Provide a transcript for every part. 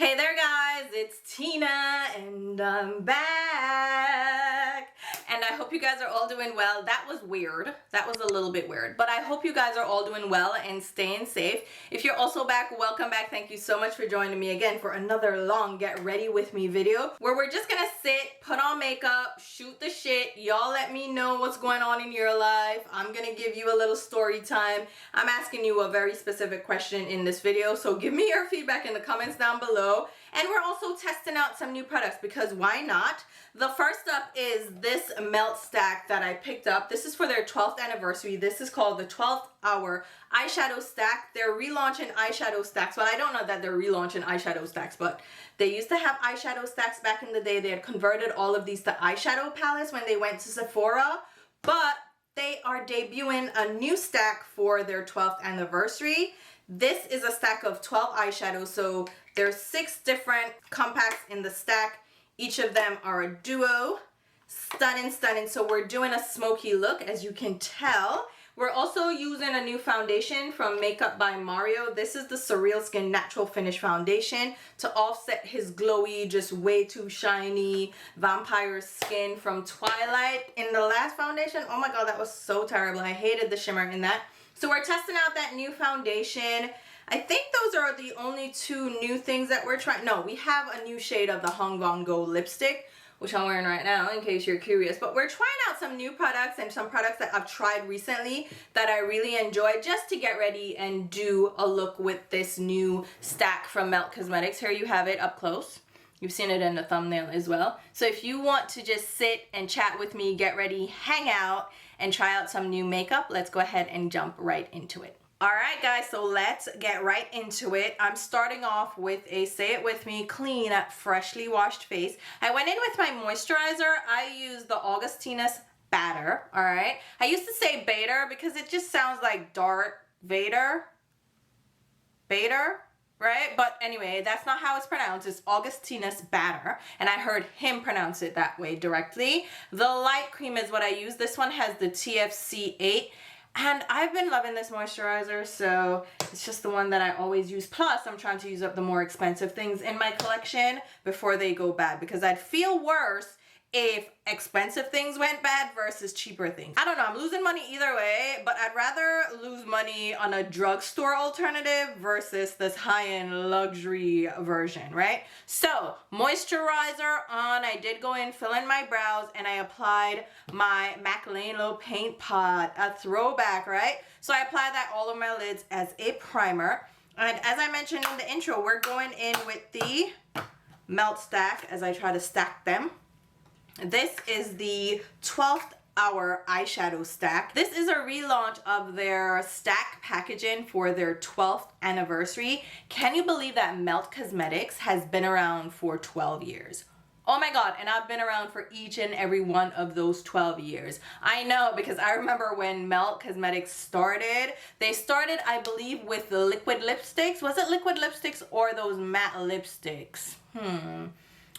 Hey there guys, it's Tina and I'm back. And I hope you guys are all doing well. That was weird. That was a little bit weird. But I hope you guys are all doing well and staying safe. If you're also back, welcome back. Thank you so much for joining me again for another long get ready with me video where we're just gonna sit, put on makeup, shoot the shit. Y'all let me know what's going on in your life. I'm gonna give you a little story time. I'm asking you a very specific question in this video, so give me your feedback in the comments down below. And we're also testing out some new products because why not? The first up is this melt stack that I picked up. This is for their 12th anniversary. This is called the 12th Hour Eyeshadow Stack. They're relaunching eyeshadow stacks. Well, I don't know that they're relaunching eyeshadow stacks, but they used to have eyeshadow stacks back in the day. They had converted all of these to eyeshadow palettes when they went to Sephora, but they are debuting a new stack for their 12th anniversary. This is a stack of 12 eyeshadows, so there's 6 different compacts in the stack. Each of them are a duo. Stunning, stunning. So we're doing a smoky look, as you can tell. We're also using a new foundation from Makeup by Mario. This is the Surreal Skin Natural Finish Foundation to offset his glowy, just way too shiny vampire skin from Twilight. In the last foundation, oh my god, that was so terrible. I hated the shimmer in that. So we're testing out that new foundation. I think those are the only 2 new things that we're trying. No, we have a new shade of the Vanngo lipstick, which I'm wearing right now in case you're curious. But we're trying out some new products and some products that I've tried recently that I really enjoyed just to get ready and do a look with this new stack from Melt Cosmetics. Here you have it up close. You've seen it in the thumbnail as well. So if you want to just sit and chat with me, get ready, hang out, and try out some new makeup, let's go ahead and jump right into it. Alright guys, so let's get right into it. I'm starting off with a, say it with me, clean, freshly washed face. I went in with my moisturizer. I used the Augustina's Batter, alright? I used to say Bader because it just sounds like Darth Vader. Bader? Right? But anyway, that's not how it's pronounced. It's Augustina's Batter. And I heard him pronounce it that way directly. The light cream is what I use. This one has the TFC 8. And I've been loving this moisturizer, so it's just the one that I always use. Plus, I'm trying to use up the more expensive things in my collection before they go bad, because I'd feel worse if expensive things went bad versus cheaper things. I don't know, I'm losing money either way, but I'd rather lose money on a drugstore alternative versus this high-end luxury version, right? So, moisturizer on. I did go in, fill in my brows, and I applied my MAC Lane Low Paint Pot, a throwback, right? So I applied that all over my lids as a primer. And as I mentioned in the intro, we're going in with the Melt Stack as I try to stack them. This is the 12th Hour Eyeshadow Stack. This is a relaunch of their stack packaging for their 12th anniversary. Can you believe that Melt Cosmetics has been around for 12 years? Oh my god, and I've been around for each and every one of those 12 years. I know, because I remember when Melt Cosmetics started, they started, I believe, with the liquid lipsticks. Was it liquid lipsticks or those matte lipsticks?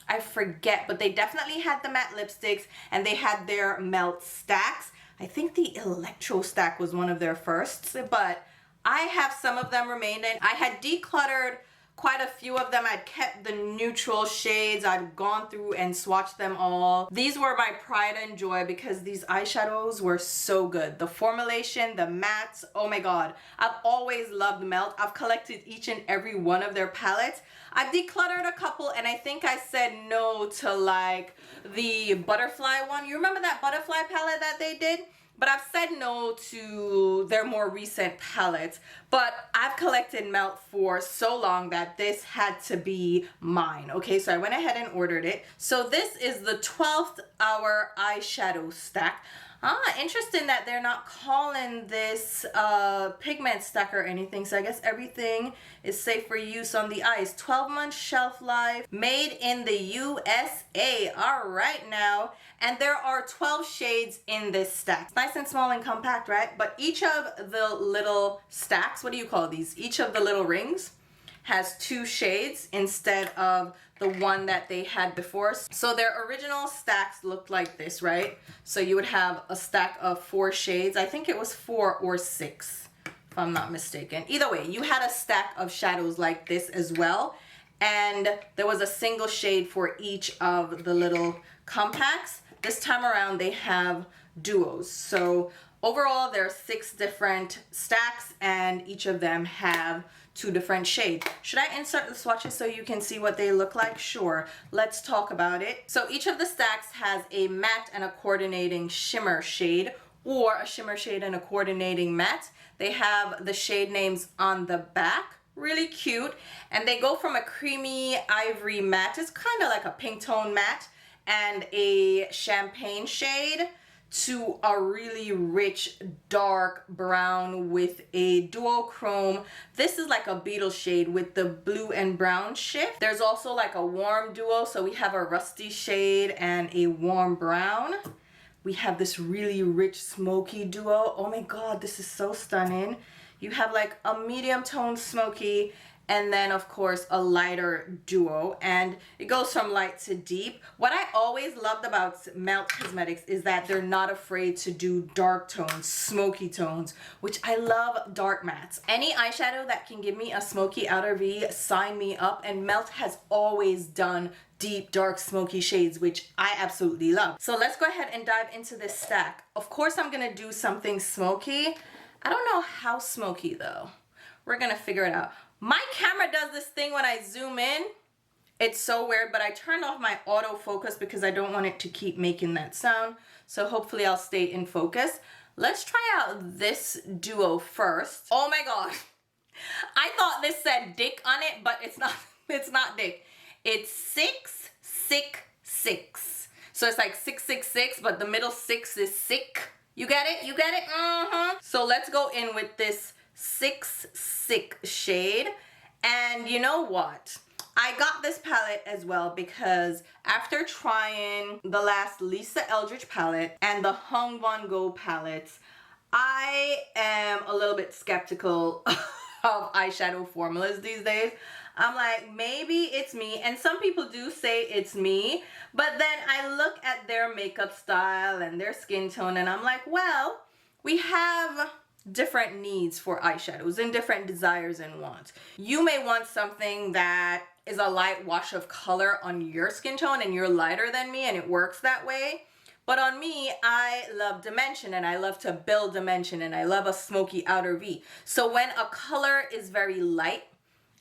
I forget, but they definitely had the matte lipsticks and they had their melt stacks. I think the Electro stack was one of their firsts, but I have some of them remaining. I had decluttered quite a few of them. I'd kept the neutral shades. I'd gone through and swatched them all. These were my pride and joy because these eyeshadows were so good. The formulation, the mattes, oh my god. I've always loved Melt. I've collected each and every one of their palettes. I've decluttered a couple, and I think I said no to like the butterfly one. You remember that butterfly palette that they did? But I've said no to their more recent palettes. But I've collected Melt for so long that this had to be mine. Okay, so I went ahead and ordered it. So this is the 12th Hour Eyeshadow Stack. Interesting that they're not calling this pigment stack or anything. So I guess everything is safe for use on the eyes. 12-month shelf life, made in the USA. All right now. And there are 12 shades in this stack. It's nice and small and compact, right? But each of the little stacks, what do you call these? Each of the little rings has 2 shades instead of the one that they had before. So their original stacks looked like this, right? So you would have a stack of 4 shades. I think it was 4 or 6, if I'm not mistaken. Either way, you had a stack of shadows like this as well. and there was a single shade for each of the little compacts. This time around they have duos. So overall there are 6 different stacks and each of them have 2 different shades. Should I insert the swatches so you can see what they look like? Sure, let's talk about it. So each of the stacks has a matte and a coordinating shimmer shade, or a shimmer shade and a coordinating matte. They have the shade names on the back, really cute, and they go from a creamy ivory matte, it's kind of like a pink tone matte, and a champagne shade, to a really rich dark brown with a duochrome. This is like a beetle shade with the blue and brown shift. There's also like a warm duo, so we have a rusty shade and a warm brown. We have this really rich smoky duo. Oh my god, this is so stunning. You have like a medium tone smoky, and then of course a lighter duo, and it goes from light to deep. What I always loved about Melt Cosmetics is that they're not afraid to do dark tones, smoky tones, which I love dark mattes. Any eyeshadow that can give me a smoky outer V, sign me up, and Melt has always done deep dark smoky shades, which I absolutely love. So let's go ahead and dive into this stack. Of course I'm gonna do something smoky. I don't know how smoky though. We're gonna figure it out. My camera does this thing when I zoom in. It's so weird, but I turned off my autofocus because I don't want it to keep making that sound. So hopefully I'll stay in focus. Let's try out this duo first. Oh my god. I thought this said dick on it, but it's not, it's not dick. It's 666. So it's like 666, but the middle 6 is sick. You get it? You get it? So let's go in with this 6 shade. And you know what? I got this palette as well because after trying the last Lisa Eldridge palette and the Vanngo palettes, I am a little bit skeptical of eyeshadow formulas these days. I'm like, maybe it's me, and some people do say it's me, but then I look at their makeup style and their skin tone and I'm like, well, we have different needs for eyeshadows and different desires and wants. You may want something that is a light wash of color on your skin tone and you're lighter than me and it works that way. But on me, I love dimension and I love to build dimension and I love a smoky outer V. So when a color is very light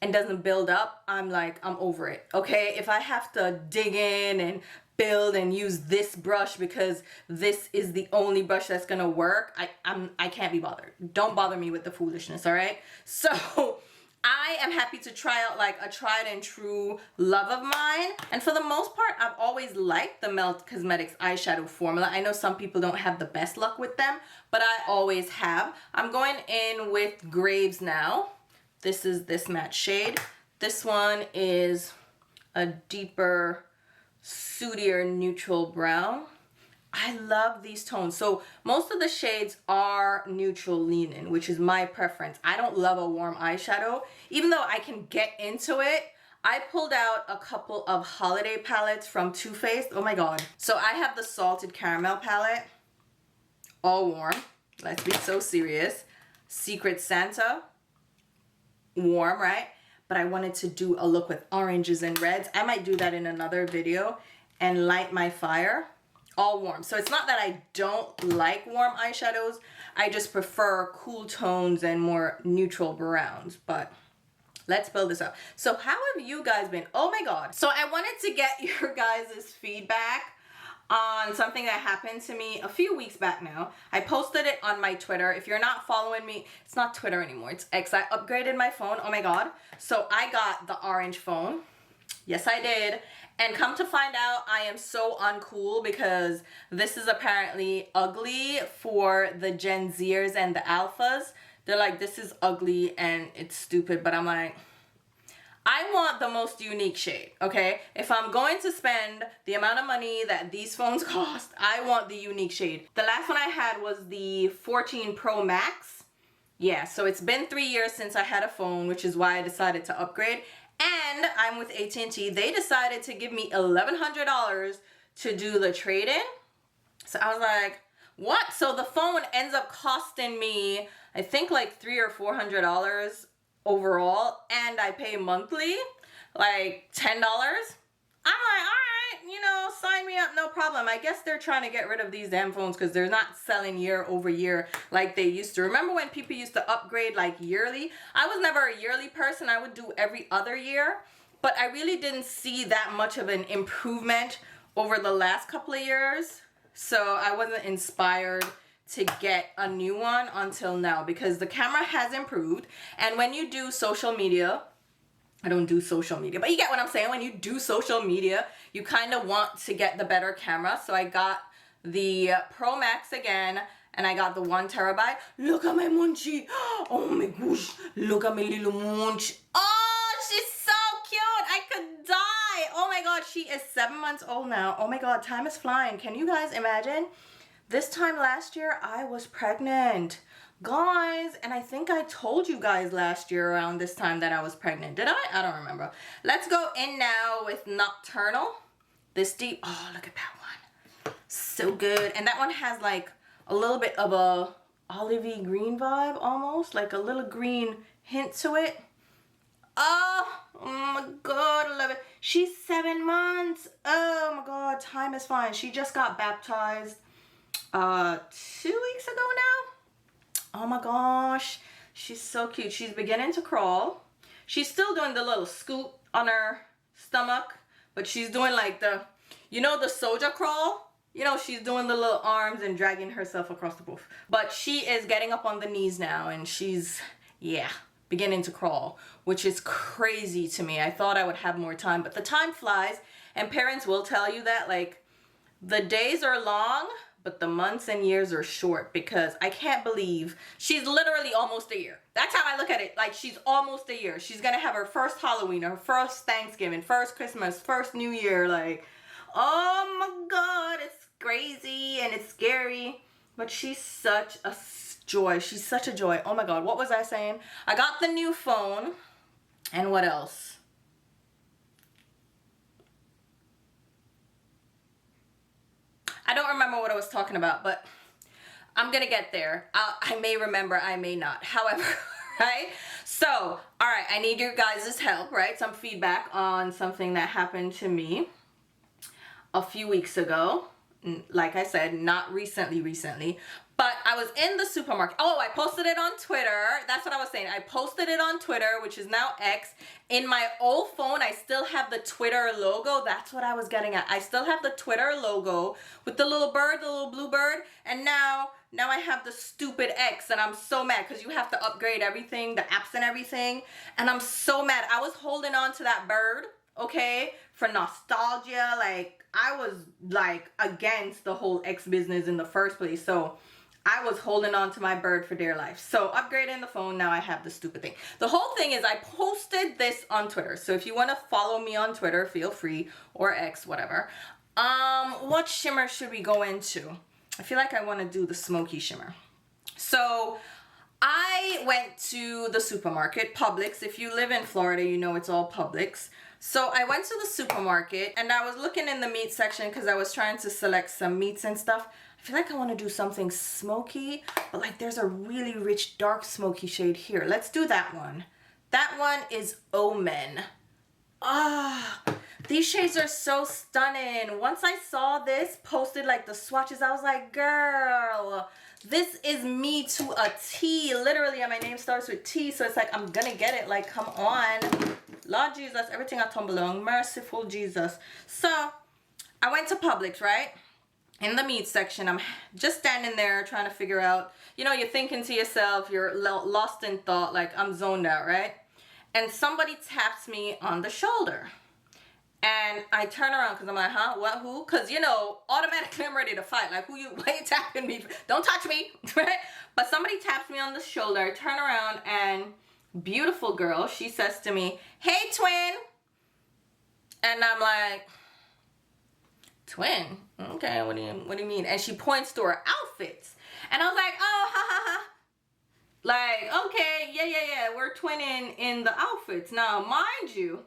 and doesn't build up, I'm like, I'm over it, okay? If I have to dig in and build and use this brush because this is the only brush that's gonna work, I can't be bothered. Don't bother me with the foolishness, all right? So I am happy to try out like a tried and true love of mine. And for the most part, I've always liked the Melt Cosmetics eyeshadow formula. I know some people don't have the best luck with them, but I always have. I'm going in with Graves now. This is this matte shade. This one is a deeper, sootier neutral brown. I love these tones. So most of the shades are neutral leaning, which is my preference. I don't love a warm eyeshadow, even though I can get into it. I pulled out a couple of holiday palettes from Too Faced. Oh my god. So I have the Salted Caramel palette, all warm. Let's be so serious. Secret Santa, warm, right? But I wanted to do a look with oranges and reds. I might do that in another video. And Light My Fire, all warm. So it's not that I don't like warm eyeshadows, I just prefer cool tones and more neutral browns. But let's build this up. So how have you guys been? Oh my god. So I wanted to get your guys' feedback on something that happened to me a few weeks back now. I posted it on my Twitter. If you're not following me, it's not Twitter anymore, it's X. I upgraded my phone, oh my god. So I got the orange phone. Yes, I did. And come to find out, I am so uncool because this is apparently ugly for the Gen Zers and the alphas. They're like, this is ugly and it's stupid, but I'm like, I want the most unique shade, okay? If I'm going to spend the amount of money that these phones cost, I want the unique shade. The last one I had was the 14 Pro Max. Yeah, so it's been 3 years since I had a phone, which is why I decided to upgrade. And I'm with AT&T. They decided to give me $1,100 to do the trade-in. So I was like, what? So the phone ends up costing me, I think like $300 or $400 overall, and I pay monthly. like $10. I'm like, all right, you know, sign me up, no problem. I guess they're trying to get rid of these damn phones because they're not selling year over year like they used to. Remember when people used to upgrade like yearly? I was never a yearly person. I would do every other year, but I really didn't see that much of an improvement over the last couple of years. So I wasn't inspired to get a new one until now because the camera has improved. And when you do social media, I don't do social media, but you get what I'm saying. When you do social media, you kind of want to get the better camera. So I got the Pro Max again, and I got the 1 terabyte. Look at my munchie. Oh my gosh. Look at my little munch. Oh, she's so cute. I could die. Oh my God. She is 7 months old now. Oh my God. Time is flying. Can you guys imagine? This time last year, I was pregnant. Guys, and I think I told you guys last year around this time that I was pregnant. Did I? I don't remember. Let's go in now with Nocturnal. This deep. Oh, look at that one. So good. And that one has like a little bit of a olivey green vibe almost. Like a little green hint to it. Oh my God, I love it. She's 7 months. Oh my God, time is flying. She just got baptized 2 weeks ago now. Oh my gosh, she's so cute. She's beginning to crawl. She's still doing the little scoot on her stomach, but she's doing like the, you know, the soldier crawl? You know, she's doing the little arms and dragging herself across the roof. But she is getting up on the knees now, and she's, yeah, beginning to crawl, which is crazy to me. I thought I would have more time, but the time flies, and parents will tell you that, like, the days are long, but the months and years are short, because I can't believe she's literally almost a year. That's how I look at it. Like, she's almost a year. She's gonna have her first Halloween, her first Thanksgiving, first Christmas, first New Year. Like, oh my God, it's crazy and it's scary, but she's such a joy. She's such a joy. Oh my God, what was I saying? I got the new phone, and what else? I don't remember what I was talking about, but I'm gonna get there. I may remember, I may not. However, right? So, all right, I need your guys' help, right? Some feedback on something that happened to me a few weeks ago. Like I said, not recently, but I was in the supermarket. Oh, I posted it on Twitter. That's what I was saying. I posted it on Twitter, which is now X. In my old phone, I still have the Twitter logo. That's what I was getting at. I still have the Twitter logo with the little bird, the little blue bird. And now I have the stupid X, and I'm so mad because you have to upgrade everything, the apps and everything. And I'm so mad. I was holding on to that bird, okay, for nostalgia. Like, I was like against the whole X business in the first place. So I was holding on to my bird for dear life. So upgrading the phone, now I have the stupid thing. The whole thing is I posted this on Twitter. So if you want to follow me on Twitter, feel free, or X, whatever. What shimmer should we go into? I feel like I want to do the smoky shimmer. So I went to the supermarket, Publix. If you live in Florida, you know it's all Publix. So I went to the supermarket, and I was looking in the meat section because I was trying to select some meats and stuff. I feel like I want to do something smoky, but like there's a really rich dark smoky shade here. Let's do that one. That one is Omen. Ah, these shades are so stunning. Once I saw this posted, like the swatches, I was like, girl, this is me to a T. Literally, and my name starts with T, so it's like, I'm gonna get it. Like, come on. Lord Jesus, everything I tumble along. Merciful Jesus. So, I went to Publix, right? In the meat section, I'm just standing there trying to figure out, you know, you're thinking to yourself, you're lost in thought, like I'm zoned out, right? And somebody taps me on the shoulder. And I turn around because I'm like, huh? What? Who? Because, you know, automatically I'm ready to fight. Like, why are you tapping me? Don't touch me, right? But somebody taps me on the shoulder. I turn around, and beautiful girl, she says to me, hey, twin. And I'm like, twin? Okay, what do you mean? And she points to her outfits. And I was like, oh, ha, ha, ha. Like, okay, yeah, we're twinning in the outfits. Now, mind you,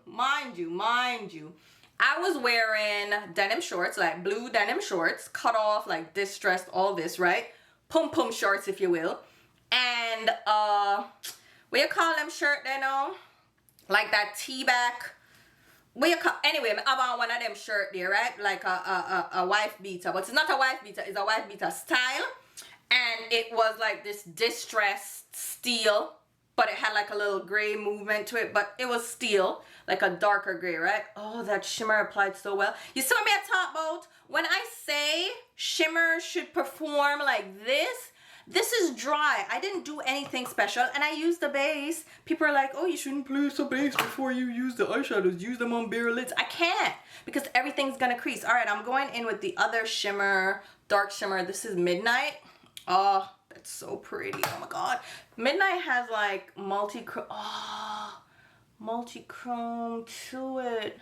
I was wearing denim shorts, like blue denim shorts, cut off, like distressed, all this, right? Pum shorts, if you will. And, what you call them shirt, they know? Like that T-back anyway, I bought one of them shirt there, right? Like a wife beater, but it's not a wife beater, it's a wife beater style. And it was like this distressed steel, but it had like a little gray movement to it, but it was steel, like a darker gray, right? Oh, that shimmer applied so well. You saw me at top about when I say shimmer should perform like this is dry. I didn't do anything special, and I used the base. People are like, oh, you shouldn't place a base before you use the eyeshadows. Use them on bare lids. I can't, because everything's gonna crease. All right, I'm going in with the other shimmer, dark shimmer. This is Midnight. Oh, that's so pretty. Oh my god. Midnight has like multi-chrome to it.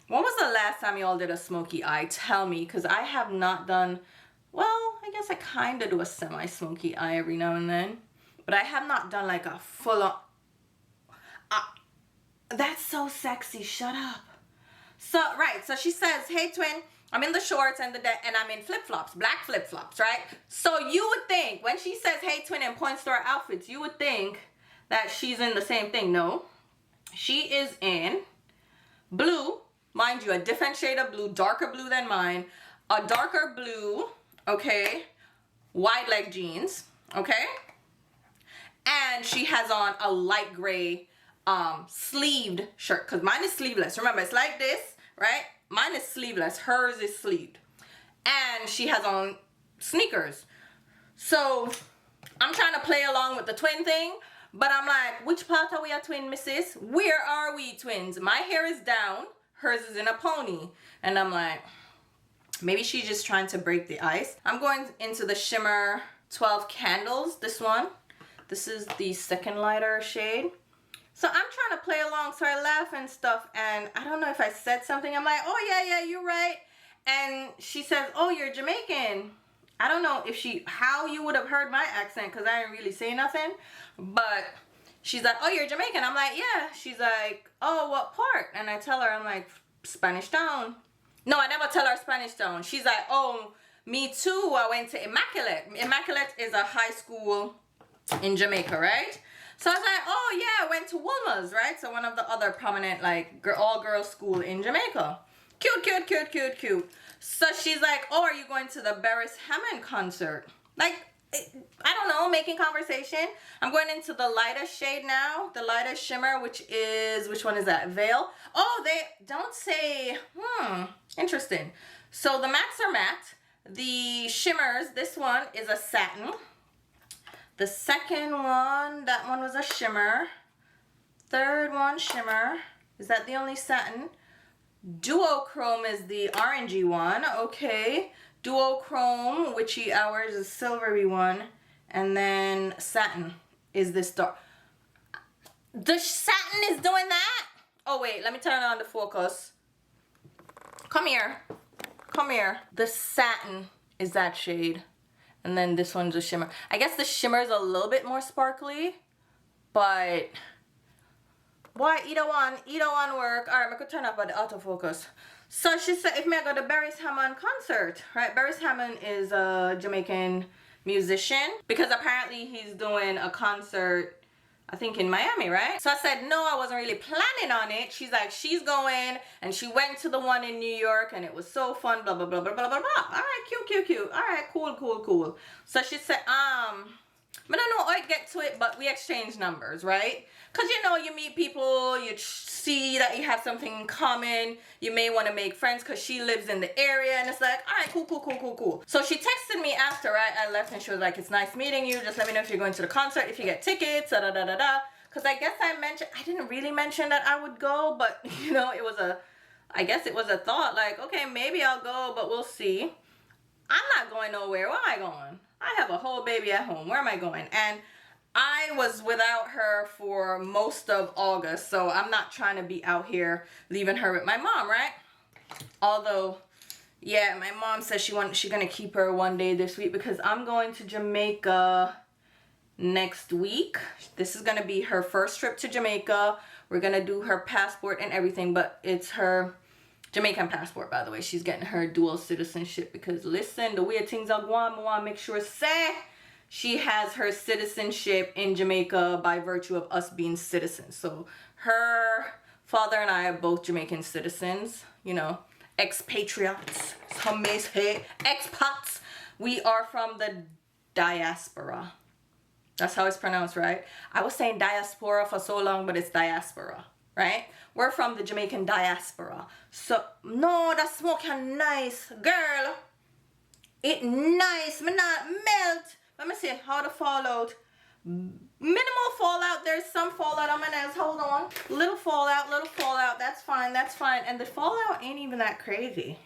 When was the last time y'all did a smoky eye? Tell me, because I have not done, well, I guess I kind of do a semi-smoky eye every now and then, but I have not done like a full-on. That's so sexy. Shut up. So, right. So she says, hey, twin, I'm in the shorts and I'm in flip-flops, black flip-flops, right? So you would think, when she says, hey, twin, and points to her outfits, you would think that she's in the same thing. No. She is in blue, mind you, a different shade of blue, darker blue than mine, a darker blue, okay, wide leg jeans, okay? And she has on a light gray sleeved shirt, because mine is sleeveless. Remember, it's like this, right? Mine is sleeveless, hers is sleeved. And she has on sneakers. So I'm trying to play along with the twin thing, but I'm like, which part are we a twin, missus? Where are we twins? My hair is down, hers is in a pony. And I'm like, maybe she's just trying to break the ice. I'm going into the shimmer 12 Candles, this one. This is the second lighter shade. So I'm trying to play along, so I laugh and stuff, and I don't know if I said something. I'm like, oh yeah, you're right. And she says, oh, you're Jamaican. I don't know if how you would have heard my accent, because I didn't really say nothing. But she's like, oh, you're Jamaican. I'm like, yeah. She's like, oh, what part? And I tell her, I'm like, Spanish Town. No, I never tell her Spanish Town. She's like, oh, me too. I went to Immaculate. Immaculate is a high school in Jamaica, right? So I was like, oh yeah, I went to Wolmer's, right? So one of the other prominent, like, all-girls school in Jamaica. Cute. So she's like, oh, are you going to the Beres Hammond concert? Like, I don't know, making conversation. I'm going into the lightest shade now, the lightest shimmer, which one is that? Veil. Oh, they don't say, interesting. So the mattes are matte. The shimmers, this one is a satin. The second one, that one was a shimmer. Third one, shimmer. Is that the only satin? Duochrome is the orangey one. Okay. Duochrome, Witchy Hours is silvery one. And then satin is this dark. The satin is doing that? Oh, wait. Let me turn on the focus. Come here. The satin is that shade. And then this one's a shimmer. I guess the shimmer is a little bit more sparkly, but why either one work. All right, I could turn up the autofocus. So she said, if me I go to Beres Hammond concert, right? Beres Hammond is a Jamaican musician, because apparently he's doing a concert, I think in Miami, right? So I said, no, I wasn't really planning on it. She's like, she's going, and she went to the one in New York, and it was so fun, blah, blah, blah, blah, blah, blah, blah. All right, cute. All right, cool. So she said, I don't know how I get to it, but we exchange numbers, right? Because, you know, you meet people, you see that you have something in common, you may want to make friends because she lives in the area, and it's like, all right, cool. So she texted me after, right? I left, and she was like, it's nice meeting you. Just let me know if you're going to the concert, if you get tickets, da-da-da-da-da. Because I guess I didn't really mention that I would go, but, you know, I guess it was a thought, like, okay, maybe I'll go, but we'll see. I'm not going nowhere. Where am I going? I have a whole baby at home. Where am I going? And I was without her for most of August, so I'm not trying to be out here leaving her with my mom, right? Although, yeah, my mom says she's gonna keep her one day this week, because I'm going to Jamaica next week. This is gonna be her first trip to Jamaica. We're gonna do her passport and everything, but it's her Jamaican passport, by the way. She's getting her dual citizenship, because listen, the way things are going, I want to make sure say she has her citizenship in Jamaica by virtue of us being citizens. So her father and I are both Jamaican citizens, you know, expatriates, some may say expats. We are from the diaspora. That's how it's pronounced, right? I was saying diaspora for so long, but it's diaspora, right? We're from the Jamaican diaspora. So, no, that smoke is nice. Girl, it nice. Me not melt. Let me see how the fallout. Minimal fallout. There's some fallout on my nails. Hold on. Little fallout. That's fine. That's fine. And the fallout ain't even that crazy.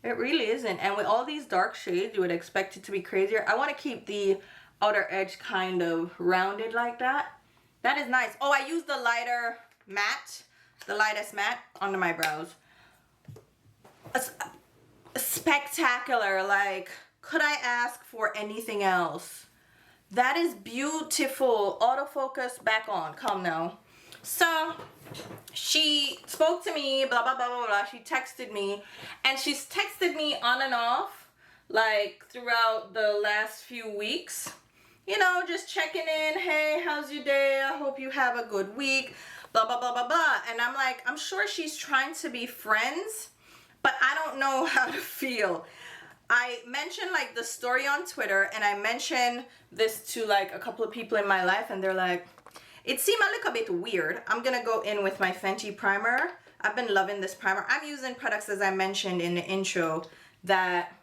It really isn't. And with all these dark shades, you would expect it to be crazier. I want to keep the outer edge kind of rounded like that. That is nice. Oh, I used the lighter matte. The lightest matte under my brows. Spectacular. Like, could I ask for anything else? That is beautiful. Autofocus back on. Come now. So she spoke to me, blah, blah, blah, blah, blah. She texted me, and she's texted me on and off, like throughout the last few weeks, you know, just checking in. Hey, how's your day? I hope you have a good week, blah, blah, blah, blah, blah. And I'm like, I'm sure she's trying to be friends, but I don't know how to feel. I mentioned like the story on Twitter, and I mentioned this to like a couple of people in my life, and they're like, it seemed a little bit weird. I'm gonna go in with my Fenty primer. I've been loving this primer. I'm using products, as I mentioned in the intro, that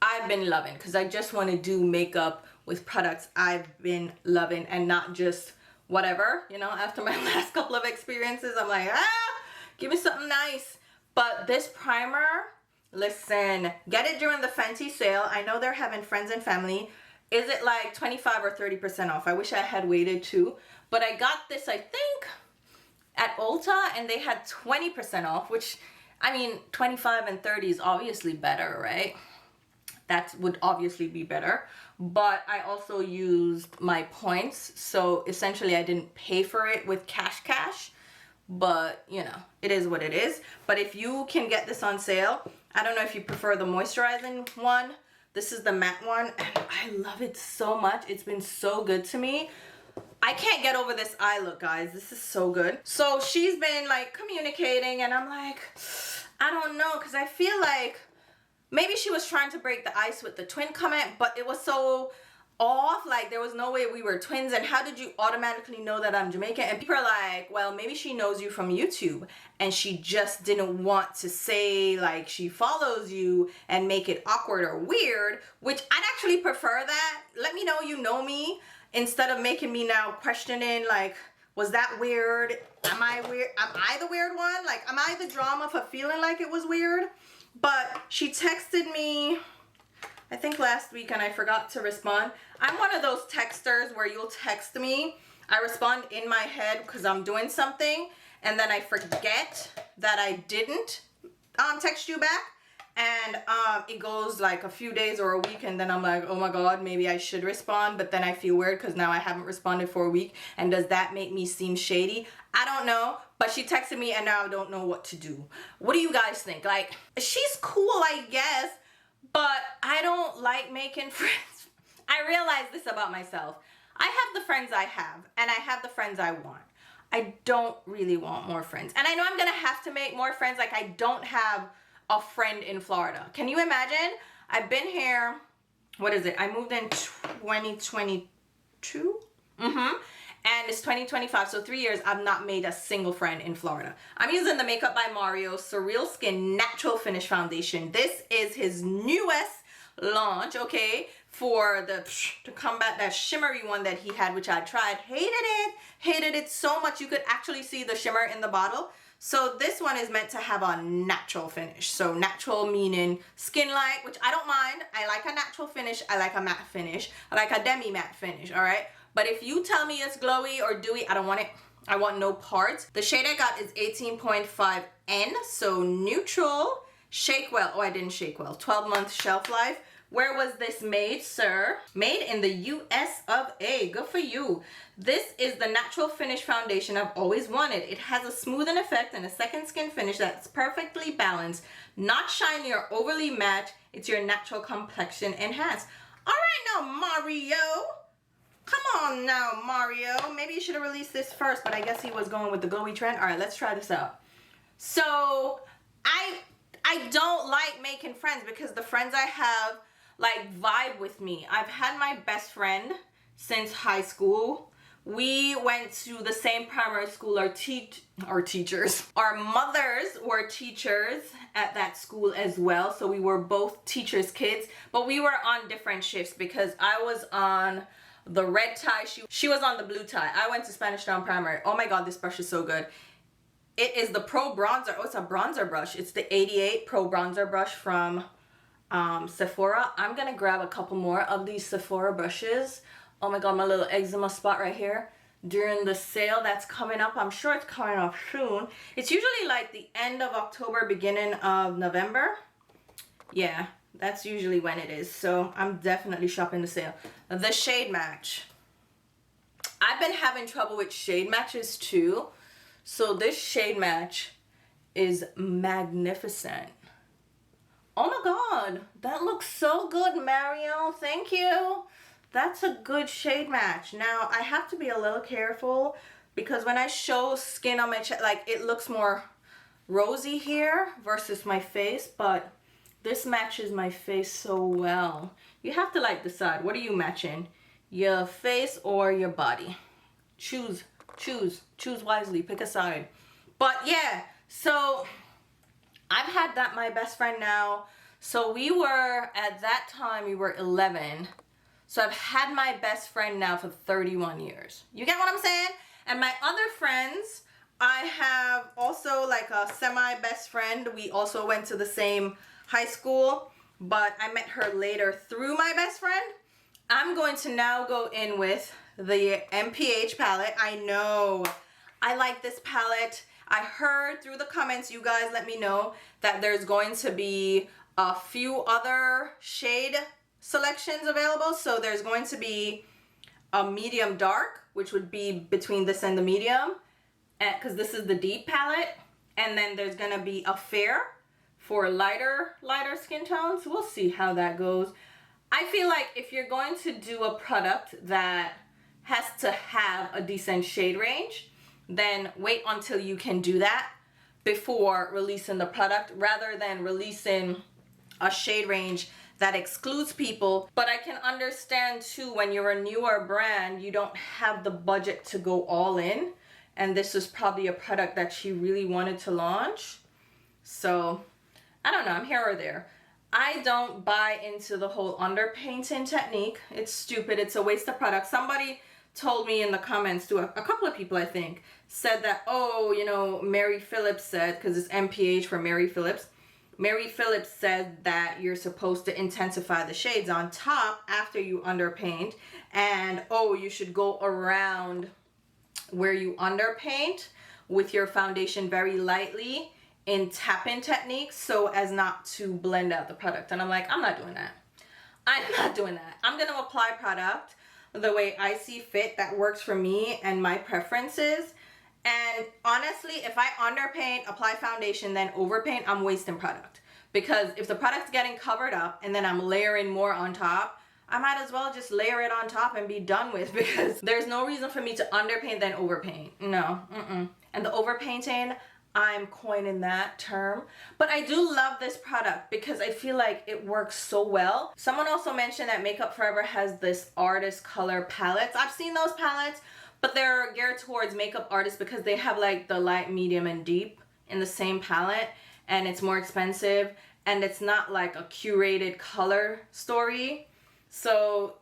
I've been loving because I just want to do makeup with products I've been loving and not just whatever, you know. After my last couple of experiences, I'm like, give me something nice. But this primer, listen, get it during the Fenty sale. I know they're having friends and family. Is it like 25 or 30% off? I wish I had waited too. But I got this, I think, at Ulta, and they had 20% off, which, I mean, 25 and 30 is obviously better, right? That would obviously be better. But I also used my points, so essentially I didn't pay for it with cash. But, you know, it is what it is. But if you can get this on sale, I don't know if you prefer the moisturizing one. This is the matte one, and I love it so much. It's been so good to me. I can't get over this eye look, guys. This is so good. So she's been like communicating, and I'm like, I don't know, because I feel like maybe she was trying to break the ice with the twin comment, but it was so off. Like, there was no way we were twins, and how did you automatically know that I'm Jamaican? And people are like, well, maybe she knows you from YouTube, and she just didn't want to say like she follows you and make it awkward or weird, which I'd actually prefer that. Let me know you know me, instead of making me now questioning, like, was that weird? Am I weird? Am I the weird one? Like, am I the drama for feeling like it was weird? But she texted me, I think last week, and I forgot to respond. I'm one of those texters where you'll text me, I respond in my head because I'm doing something, and then I forget that I didn't text you back. And it goes like a few days or a week, and then I'm like, oh my god, maybe I should respond, but then I feel weird because now I haven't responded for a week, and does that make me seem shady? I don't know. But she texted me, and now I don't know what to do. What do you guys think? Like, she's cool, I guess, but I don't like making friends. I realize this about myself. I have the friends I have, and I have the friends I want. I don't really want more friends. And I know I'm gonna have to make more friends. Like, I don't have a friend in Florida. Can you imagine? I've been here, what is it? I moved in 2022? And it's 2025, so 3 years, I've not made a single friend in Florida. I'm using the Makeup by Mario Surreal Skin Natural Finish Foundation. This is his newest launch, okay, for to combat that shimmery one that he had, which I tried. Hated it so much. You could actually see the shimmer in the bottle. So this one is meant to have a natural finish. So natural meaning skin-like, which I don't mind. I like a natural finish. I like a matte finish. I like a demi-matte finish, all right? But if you tell me it's glowy or dewy, I don't want it. I want no parts. The shade I got is 18.5N, so neutral. Shake well. Oh, I didn't shake well. 12-month shelf life. Where was this made, sir? Made in the US of A. Good for you. This is the natural finish foundation I've always wanted. It has a smoothing effect and a second skin finish that's perfectly balanced. Not shiny or overly matte. It's your natural complexion enhanced. All right now, Mario. Come on now, Mario. Maybe you should have released this first, but I guess he was going with the glowy trend. All right, let's try this out. So I don't like making friends because the friends I have like vibe with me. I've had my best friend since high school. We went to the same primary school. Our teachers. Our mothers were teachers at that school as well. So we were both teachers' kids, but we were on different shifts because I was on the red tie. She was on the blue tie. I went to Spanish Town Primary. Oh my God, this brush is so good. It is the Pro Bronzer. Oh, it's a bronzer brush. It's the 88 Pro Bronzer brush from Sephora. I'm gonna grab a couple more of these Sephora brushes. Oh my God, my little eczema spot right here. During the sale that's coming up. I'm sure it's coming up soon. It's usually like the end of October, beginning of November. Yeah, that's usually when it is. So I'm definitely shopping the sale. The shade match. I've been having trouble with shade matches too. So this shade match is magnificent. Oh my God, that looks so good, Mario. Thank you. That's a good shade match. Now, I have to be a little careful because when I show skin on my chest, like it looks more rosy here versus my face, but this matches my face so well. You have to like decide, what are you matching? Your face or your body? Choose wisely, pick a side. But yeah, so I've had that my best friend now. So we were, at that time, we were 11. So I've had my best friend now for 31 years. You get what I'm saying? And my other friends, I have also like a semi-best friend. We also went to the same high school, but I met her later through my best friend. I'm going to now go in with the MPH palette. I know I like this palette. I heard through the comments, you guys let me know that there's going to be a few other shade selections available. So there's going to be a medium dark, which would be between this and the medium, because this is the deep palette. And then there's going to be a fair for lighter skin tones. We'll see how that goes. I feel like if you're going to do a product that has to have a decent shade range, then wait until you can do that before releasing the product, rather than releasing a shade range that excludes people. But I can understand too, when you're a newer brand, you don't have the budget to go all in, and this is probably a product that she really wanted to launch. So I don't know, I'm here or there. I don't buy into the whole underpainting technique. It's stupid. It's a waste of product. Somebody told me in the comments too, a couple of people I think, said that, oh, you know, Mary Phillips said, because it's MPH for Mary Phillips. Mary Phillips said that you're supposed to intensify the shades on top after you underpaint. And, oh, you should go around where you underpaint with your foundation very lightly in tap-in techniques so as not to blend out the product. And I'm like, I'm not doing that. I'm not doing that. I'm going to apply product the way I see fit that works for me and my preferences. And honestly, if I underpaint, apply foundation, then overpaint, I'm wasting product. Because if the product's getting covered up and then I'm layering more on top, I might as well just layer it on top and be done with, because there's no reason for me to underpaint then overpaint. No, And the overpainting, I'm coining that term. But I do love this product because I feel like it works so well. Someone also mentioned that Makeup Forever has this artist color palettes. I've seen those palettes, but they're geared towards makeup artists because they have like the light, medium, and deep in the same palette, and it's more expensive, and it's not like a curated color story. So,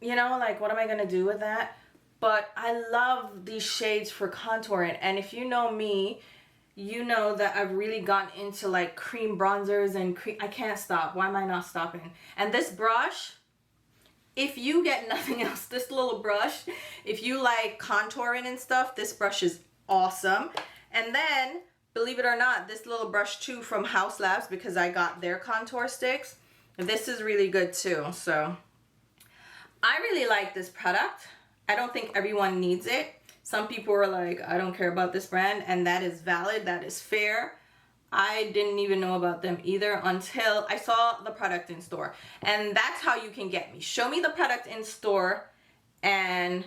you know, like, what am I gonna do with that? But I love these shades for contouring, and if you know me, you know that I've really gotten into like cream bronzers and cream. I can't stop. Why am I not stopping? And this brush, if you get nothing else, this little brush, if you like contouring and stuff, this brush is awesome. And then, believe it or not, this little brush too from House Labs, because I got their contour sticks. This is really good too. So I really like this product. I don't think everyone needs it. Some people are like, I don't care about this brand, and that is valid, that is fair. I didn't even know about them either until I saw the product in store. And that's how you can get me. Show me the product in store and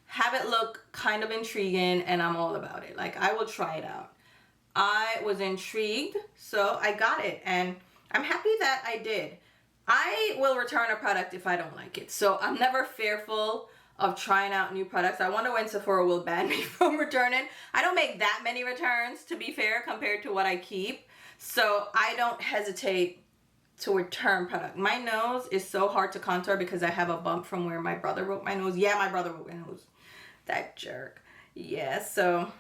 have it look kind of intriguing, and I'm all about it. Like, I will try it out. I was intrigued, so I got it, and I'm happy that I did. I will return a product if I don't like it, so I'm never fearful of trying out new products. I wonder when Sephora will ban me from returning. I don't make that many returns, to be fair, compared to what I keep, so I don't hesitate to return product. My nose is so hard to contour because I have a bump from where my brother broke my nose. Yeah, my brother broke my nose. That jerk. Yeah, so,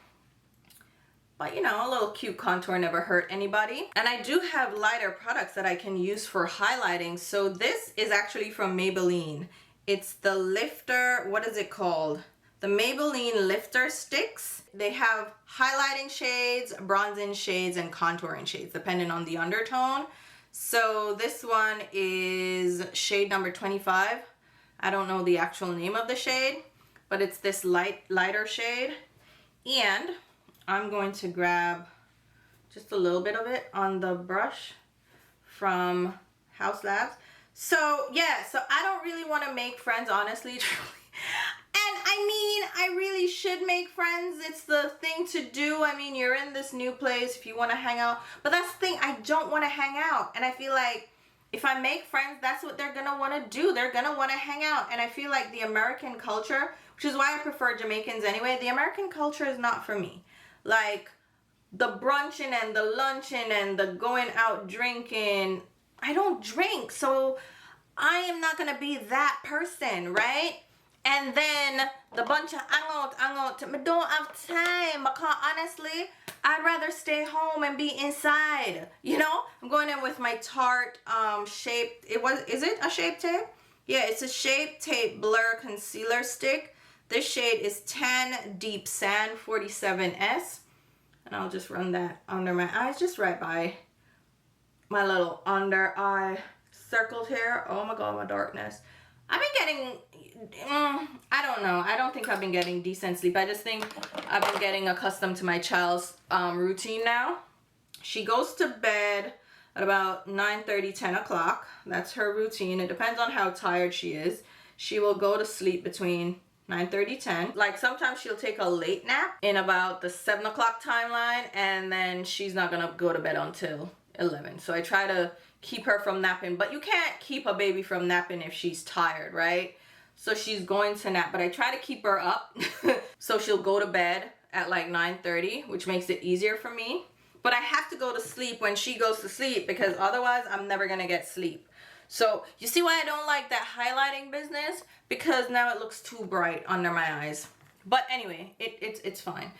but you know, a little cute contour never hurt anybody. And I do have lighter products that I can use for highlighting. So this is actually from Maybelline. It's the Lifter, what is it called? The Maybelline Lifter Sticks. They have highlighting shades, bronzing shades, and contouring shades, depending on the undertone. So this one is shade number 25. I don't know the actual name of the shade, but it's this lighter shade. And I'm going to grab just a little bit of it on the brush from House Labs. So yeah, so I don't really want to make friends, honestly, truly. And I mean, I really should make friends. It's the thing to do. I mean, you're in this new place if you want to hang out. But that's the thing, I don't want to hang out. And I feel like if I make friends, that's what they're going to want to do. They're going to want to hang out. And I feel like the American culture, which is why I prefer Jamaicans anyway, the American culture is not for me. Like, the brunching and the lunching and the going out drinking, I don't drink. So I am not going to be that person, right? And then the bunch of I don't have time, because honestly, I'd rather stay home and be inside. You know, I'm going in with my Tarte shaped, is it a Shape Tape? Yeah, it's a Shape Tape Blur Concealer Stick. This shade is Tan Deep Sand 47S. And I'll just run that under my eyes, just right by my little under eye circled here. Oh my god, my darkness. I've been getting, I don't know. I don't think I've been getting decent sleep. I just think I've been getting accustomed to my child's routine now. She goes to bed at about 9:30, 10 o'clock. That's her routine. It depends on how tired she is. She will go to sleep between 9:30, 10. Like, sometimes she'll take a late nap in about the 7 o'clock timeline, and then she's not gonna go to bed until 11. So I try to keep her from napping, but you can't keep a baby from napping if she's tired, right? So she's going to nap, but I try to keep her up so she'll go to bed at like 9:30, which makes it easier for me. But I have to go to sleep when she goes to sleep, because otherwise I'm never gonna get sleep. So you see why I don't like that highlighting business? Because now it looks too bright under my eyes. But anyway, it's fine.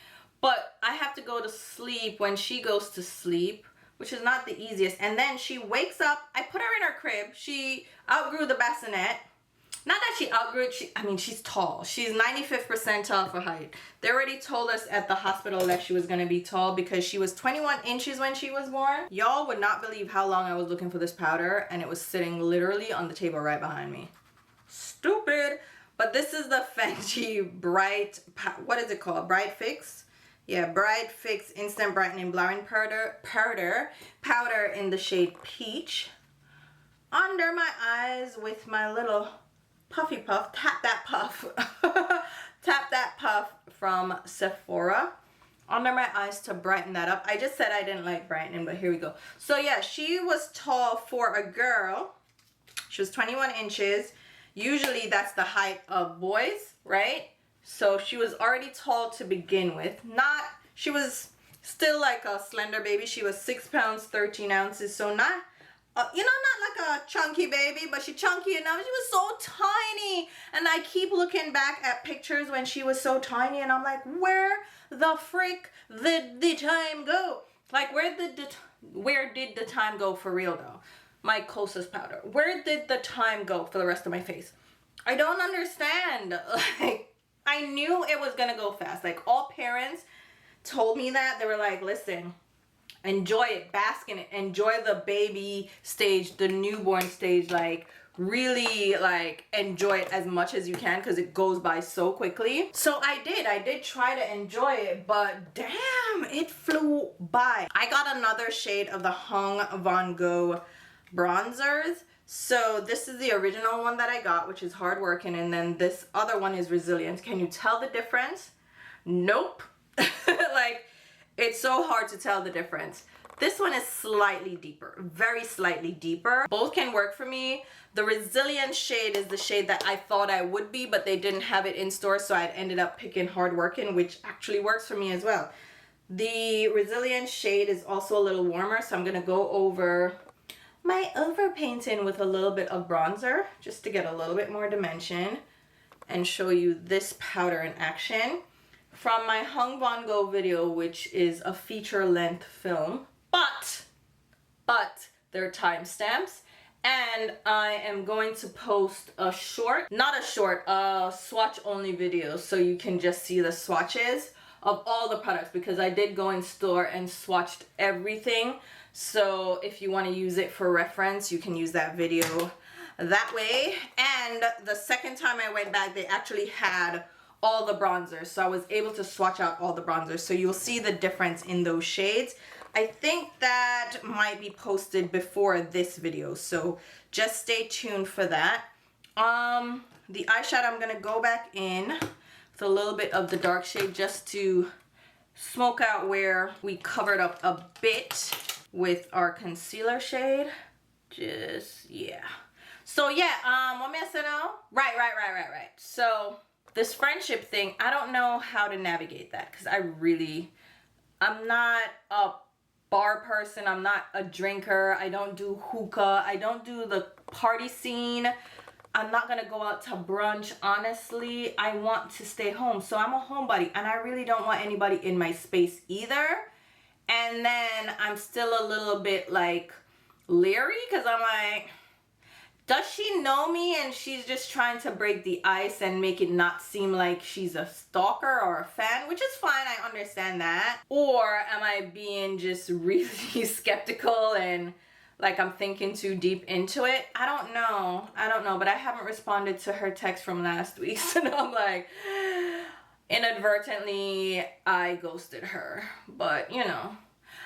But I have to go to sleep when she goes to sleep, which is not the easiest. And then she wakes up. I put her in her crib. She outgrew the bassinet. Not that she outgrew it. I mean, she's tall. She's 95th percentile for height. They already told us at the hospital that she was going to be tall because she was 21 inches when she was born. Y'all would not believe how long I was looking for this powder, and it was sitting literally on the table right behind me. Stupid. But this is the FENTY what is it called? Bright Fix? Yeah, Bright Fix Instant Brightening Blurring Powder in the shade Peach. Under my eyes with my little puffy puff. Tap that puff. Tap that puff from Sephora. Under my eyes to brighten that up. I just said I didn't like brightening, but here we go. So yeah, she was tall for a girl. She was 21 inches. Usually that's the height of boys, right? So she was already tall to begin with. She was still like a slender baby. She was 6 pounds, 13 ounces. So not, you know, not like a chunky baby, but she chunky enough. She was so tiny. And I keep looking back at pictures when she was so tiny, and I'm like, where the frick did the time go? Like, where did the time go for real though? My closest powder. Where did the time go for the rest of my face? I don't understand. Like, I knew it was gonna go fast. Like, all parents told me that. They were like, listen, enjoy it, bask in it, enjoy the baby stage, the newborn stage. Like, really, like, enjoy it as much as you can, because it goes by so quickly. So I did try to enjoy it, but damn, it flew by. I got another shade of the Vanngo bronzers. So this is the original one that I got, which is Hard Working, and then this other one is Resilient. Can you tell the difference? Nope. Like, it's so hard to tell the difference. This one is slightly deeper, very slightly deeper. Both can work for me. The Resilient shade is the shade that I thought I would be, but they didn't have it in store, so I ended up picking Hard Working, which actually works for me as well. The Resilient shade is also a little warmer, so I'm gonna go over my overpainting with a little bit of bronzer, just to get a little bit more dimension, and show you this powder in action from my Hung Vanngo video, which is a feature-length film, but they're timestamps, and I am going to post a short, not a short, a swatch-only video, so you can just see the swatches of all the products, because I did go in store and swatched everything. So if you want to use it for reference, you can use that video that way. And the second time I went back, they actually had all the bronzers, so I was able to swatch out all the bronzers, so you'll see the difference in those shades. I think that might be posted before this video, so just stay tuned for that. The eyeshadow, I'm gonna go back in with a little bit of the dark shade just to smoke out where we covered up a bit with our concealer shade. Just, yeah. So yeah, what may I say now? Right. So this friendship thing, I don't know how to navigate that, because I'm not a bar person, I'm not a drinker, I don't do hookah, I don't do the party scene, I'm not gonna go out to brunch. Honestly, I want to stay home, so I'm a homebody, and I really don't want anybody in my space either. And then I'm still a little bit like leery, because I'm like, does she know me and she's just trying to break the ice and make it not seem like she's a stalker or a fan, which is fine, I understand that. Or am I being just really skeptical and like I'm thinking too deep into it? I don't know, but I haven't responded to her text from last week, so now I'm like, inadvertently I ghosted her. But you know,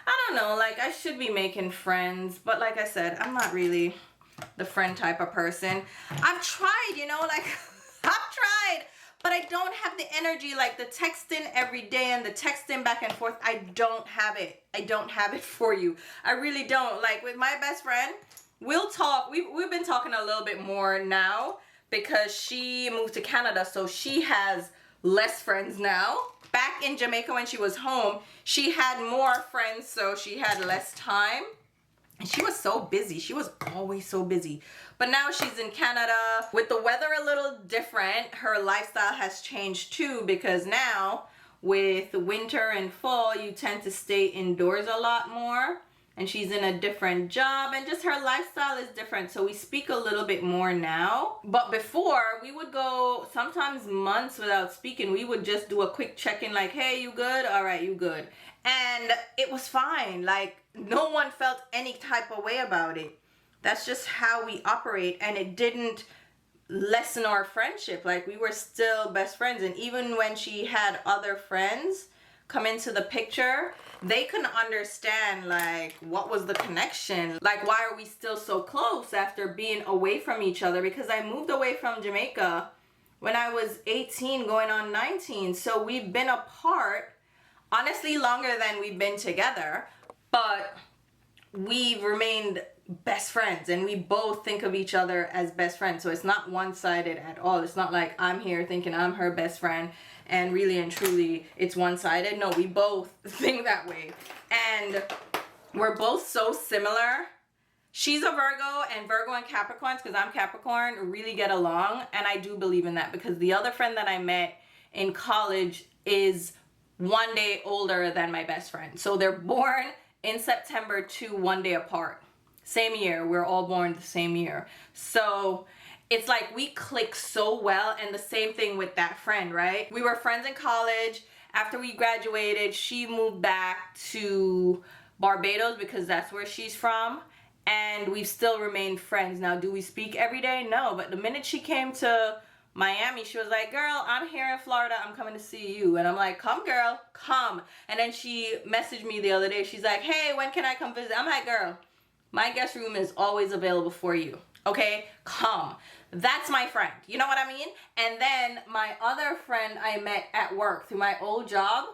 I don't know, like I should be making friends, but like I said, I'm not really the friend type of person. I've tried, you know, like I've tried, but I don't have the energy, like the texting every day and the texting back and forth. I don't have it. I don't have it for you. I really don't. Like with my best friend, we'll talk. We've been talking a little bit more now because she moved to Canada, so she has less friends now. Back in Jamaica when she was home, she had more friends, so she had less time. And she was so busy. She was always so busy. But now she's in Canada. With the weather a little different, her lifestyle has changed too, because now with winter and fall, you tend to stay indoors a lot more. And she's in a different job, and just her lifestyle is different. So we speak a little bit more now. But before, we would go sometimes months without speaking. We would just do a quick check-in like, hey, you good? All right, you good. And it was fine. Like, no one felt any type of way about it. That's just how we operate, and it didn't lessen our friendship. Like, we were still best friends. And even when she had other friends come into the picture, they couldn't understand like what was the connection, like why are we still so close after being away from each other, because I moved away from Jamaica when I was 18 going on 19. So we've been apart honestly longer than we've been together, but we've remained best friends, and we both think of each other as best friends. So it's not one-sided at all. It's not like I'm here thinking I'm her best friend and really and truly it's one-sided. No, we both think that way, and we're both so similar. She's a Virgo, and Virgo and Capricorns, because I'm Capricorn, really get along, and I do believe in that, because the other friend that I met in college is 1 day older than my best friend. So they're born in September to 1 day apart. Same year. We're all born the same year. So it's like we click so well, and the same thing with that friend, right? We were friends in college. After we graduated, she moved back to Barbados because that's where she's from, and we've still remained friends. Now, do we speak every day? No, but the minute she came to Miami, she was like, girl, I'm here in Florida, I'm coming to see you. And I'm like, come girl, come. And then she messaged me the other day. She's like, hey, when can I come visit? I'm like, girl, my guest room is always available for you. Okay, come. That's my friend. You know what I mean? And then my other friend I met at work through my old job,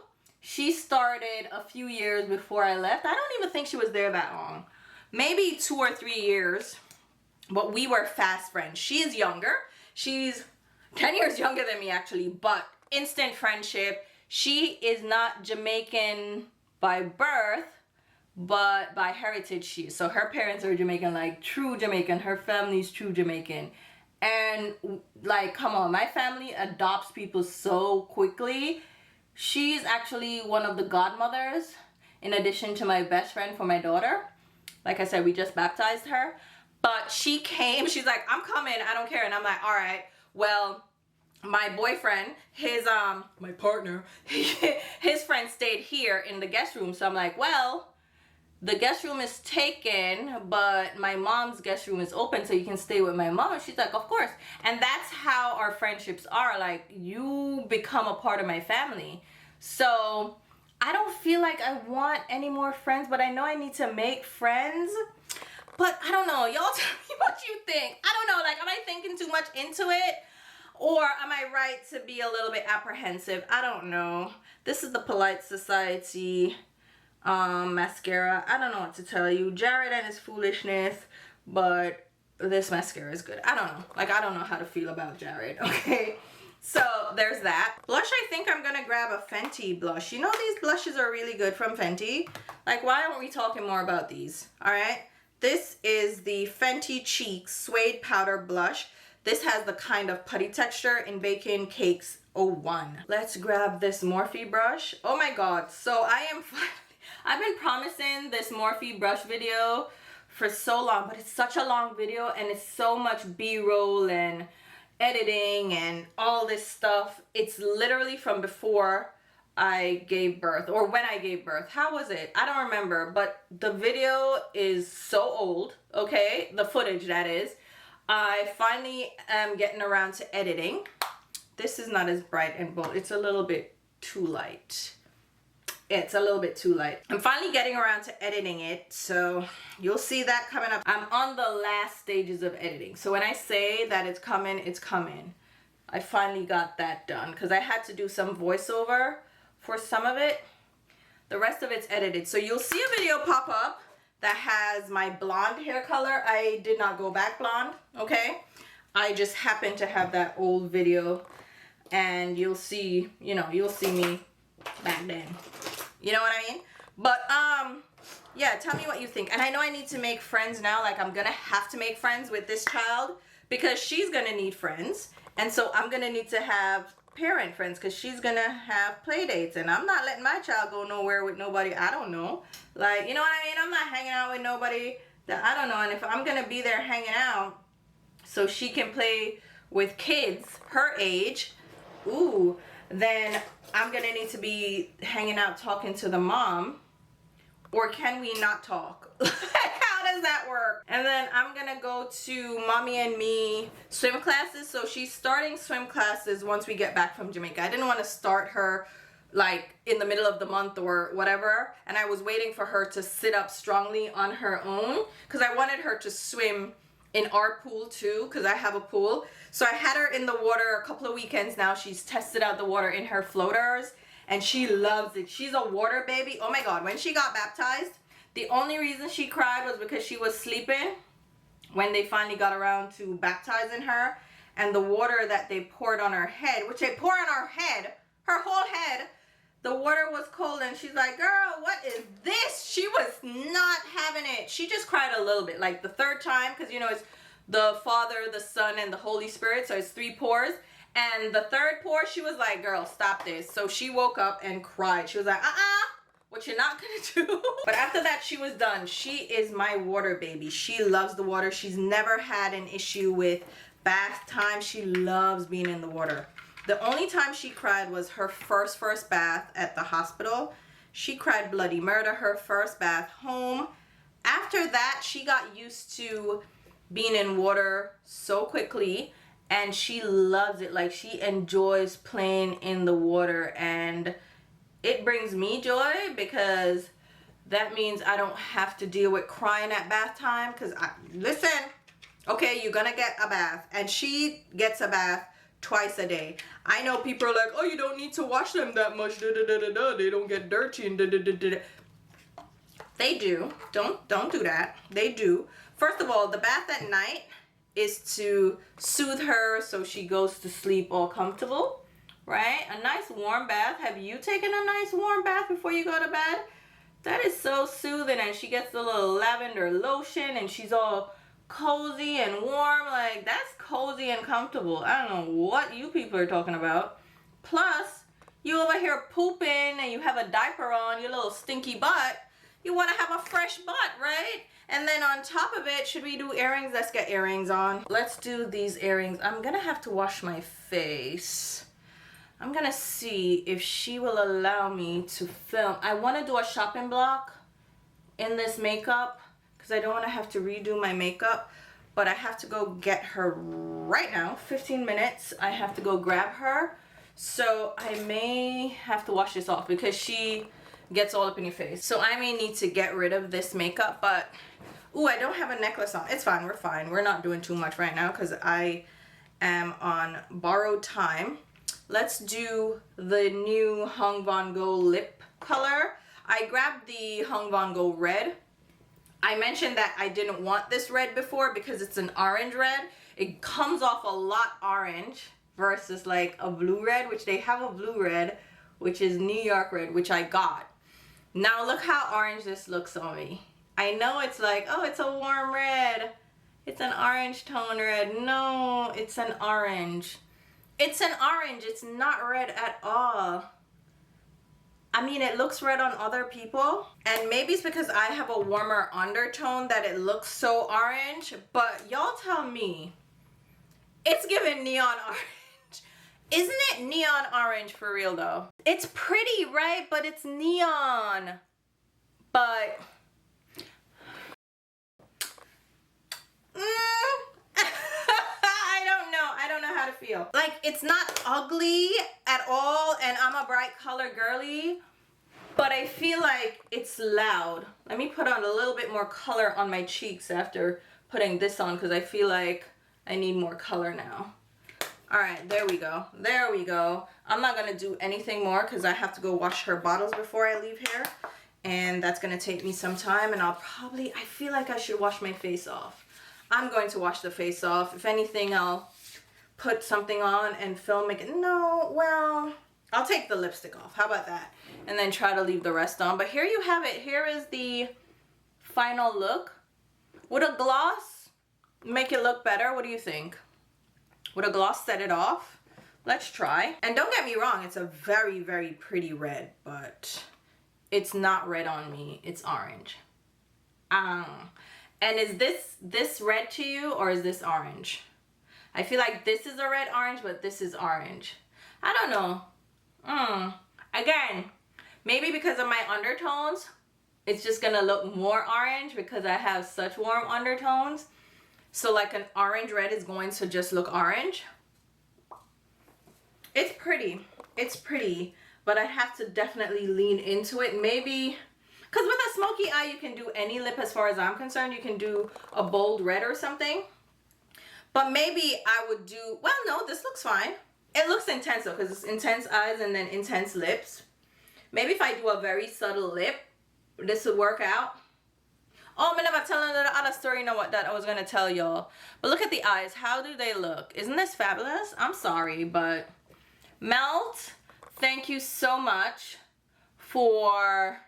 she started a few years before I left. I don't even think she was there that long. Maybe 2 or 3 years. But we were fast friends. She is younger. She's 10 years younger than me actually, but instant friendship. She is not Jamaican by birth, but by heritage she is. So her parents are Jamaican, like true Jamaican. Her family's true Jamaican. And like, come on, my family adopts people so quickly. She's actually one of the godmothers in addition to my best friend for my daughter. Like I said, we just baptized her. But she came, she's like, I'm coming, I don't care. And I'm like, all right, well, my boyfriend, my partner, his friend stayed here in the guest room. So I'm like, well, the guest room is taken, but my mom's guest room is open, so you can stay with my mom. And she's like, of course. And that's how our friendships are. Like, you become a part of my family. So I don't feel like I want any more friends, but I know I need to make friends. But I don't know. Y'all tell me what you think. I don't know. Like, am I thinking too much into it? Or am I right to be a little bit apprehensive? I don't know. This is the Polite Society mascara. I don't know what to tell you. Jared and his foolishness, but this mascara is good. I don't know. Like, I don't know how to feel about Jared, okay? So there's that. Blush, I think I'm gonna grab a Fenty blush. You know, these blushes are really good from Fenty. Like, why aren't we talking more about these? All right. This is the Fenty Cheeks Suede Powder Blush. This has the kind of putty texture in Bacon Cakes 01. Let's grab this Morphe brush. Oh my God. So I've been promising this Morphe brush video for so long, but it's such a long video and it's so much B-roll and editing and all this stuff. It's literally from before I gave birth, or when I gave birth. How was it? I don't remember, but the video is so old, okay? The footage, that is. I finally am getting around to editing. This is not as bright and bold. It's a little bit too light. It's a little bit too light. I'm finally getting around to editing it, so you'll see that coming up. I'm on the last stages of editing. So when I say that it's coming, it's coming. I finally got that done because I had to do some voiceover for some of it. The rest of it's edited. So you'll see a video pop up that has my blonde hair color. I did not go back blonde, okay? I just happened to have that old video, and you'll see, you know, you'll see me back then. You know what I mean? But yeah, tell me what you think. And I know I need to make friends now. Like, I'm gonna have to make friends with this child because she's gonna need friends. And so I'm gonna need to have parent friends because she's gonna have play dates, and I'm not letting my child go nowhere with nobody I don't know. Like, you know what I mean? I'm not hanging out with nobody that I don't know. And if I'm gonna be there hanging out so she can play with kids her age, ooh, then I'm gonna need to be hanging out talking to the mom. Or can we not talk? How does that work? And then I'm gonna go to Mommy and Me swim classes. So she's starting swim classes once we get back from Jamaica. I didn't want to start her like in the middle of the month or whatever. And I was waiting for her to sit up strongly on her own because I wanted her to swim in our pool too, because I have a pool. So I had her in the water a couple of weekends now. She's tested out the water in her floaters and she loves it. She's a water baby. Oh my God, when she got baptized, the only reason she cried was because she was sleeping when they finally got around to baptizing her. And the water that they poured on her head, which they pour on her head, her whole head, the water was cold and she's like, girl, what is this? She was not having it. She just cried a little bit, like the third time, because you know it's the Father, the Son, and the Holy Spirit, so it's 3 pours. And the third pour, she was like, girl, stop this. So she woke up and cried. She was like, what you're not gonna do. But after that, she was done. She is my water baby. She loves the water. She's never had an issue with bath time. She loves being in the water. The only time she cried was her first bath at the hospital. She cried bloody murder her first bath home. After that, she got used to being in water so quickly, and she loves it. Like, she enjoys playing in the water, and it brings me joy because that means I don't have to deal with crying at bath time. Because listen, Okay, you're gonna get a bath, and she gets a bath twice a day. I know people are like, oh, you don't need to wash them that much. Da, da, da, da, da. They don't get dirty and da, da, da, da, da. They do. Don't do that. They do. First of all, the bath at night is to soothe her so she goes to sleep all comfortable, right? A nice warm bath. Have you taken a nice warm bath before you go to bed? That is so soothing, and she gets the little lavender lotion and she's all cozy and warm. Like, that's cozy and comfortable. I don't know what you people are talking about. Plus, you over here pooping and you have a diaper on, your little stinky butt. You want to have a fresh butt, right? And then on top of it, should we do earrings? Let's get earrings on. Let's do these earrings. I'm gonna have to wash my face. I'm gonna see if she will allow me to film. I want to do a shopping block in this makeup because I don't want to have to redo my makeup, but I have to go get her right now. 15 minutes. I have to go grab her. So I may have to wash this off because she gets all up in your face. So I may need to get rid of this makeup, but ooh, I don't have a necklace on. It's fine, we're fine. We're not doing too much right now because I am on borrowed time. Let's do the new Vanngo lip color. I grabbed the Vanngo red. I mentioned that I didn't want this red before because it's an orange red. It comes off a lot orange versus like a blue red, which they have a blue red, which is New York red, which I got. Now look how orange this looks on me. I know it's like, oh, it's a warm red. It's an orange tone red. No, it's an orange. It's an orange. It's not red at all. I mean, it looks red on other people. And maybe it's because I have a warmer undertone that it looks so orange. But y'all tell me, it's giving neon orange. Isn't it neon orange for real though? It's pretty, right? But it's neon. But I don't know how to feel. Like, it's not ugly at all, and I'm a bright color girly, but I feel like it's loud. Let me put on a little bit more color on my cheeks after putting this on because I feel like I need more color now. All right, there we go. There we go. I'm not gonna do anything more because I have to go wash her bottles before I leave here, and that's gonna take me some time, and I feel like I should wash my face off. I'm going to wash the face off. If anything, I'll put something on and film it. No, well, I'll take the lipstick off. How about that? And then try to leave the rest on. But here you have it. Here is the final look. Would a gloss make it look better? What do you think? Would a gloss set it off? Let's try. And don't get me wrong, it's a very, very pretty red, but it's not red on me. It's orange. And is this red to you, or is this orange? I feel like this is a red orange, but this is orange. I don't know. Again, maybe because of my undertones, it's just gonna look more orange because I have such warm undertones. So like an orange red is going to just look orange. It's pretty. It's pretty, but I have to definitely lean into it. Maybe, because with a smoky eye, you can do any lip as far as I'm concerned. You can do a bold red or something. But maybe I would do, well, no, this looks fine. It looks intense though, because it's intense eyes and then intense lips. Maybe if I do a very subtle lip, this would work out. Oh, I'm never telling the other story, you know what, that I was going to tell y'all. But look at the eyes. How do they look? Isn't this fabulous? I'm sorry, but Melt, thank you so much for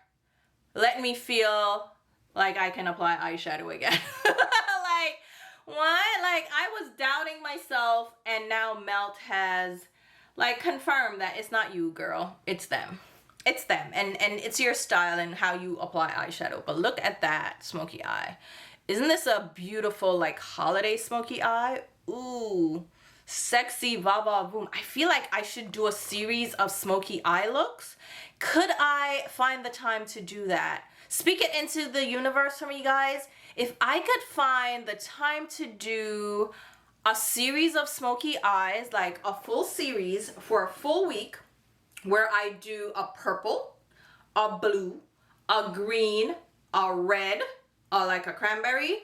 letting me feel like I can apply eyeshadow again. Like, what? Like, I was doubting myself, and now Melt has, like, confirmed that it's not you, girl. It's them. It's them, and it's your style and how you apply eyeshadow. But look at that smoky eye. Isn't this a beautiful, like, holiday smoky eye? Ooh, sexy, va va boom. I feel like I should do a series of smoky eye looks. Could I find the time to do that? Speak it into the universe for me, guys. If I could find the time to do a series of smoky eyes, like a full series for a full week, where I do a purple, a blue, a green, a red, or like a cranberry,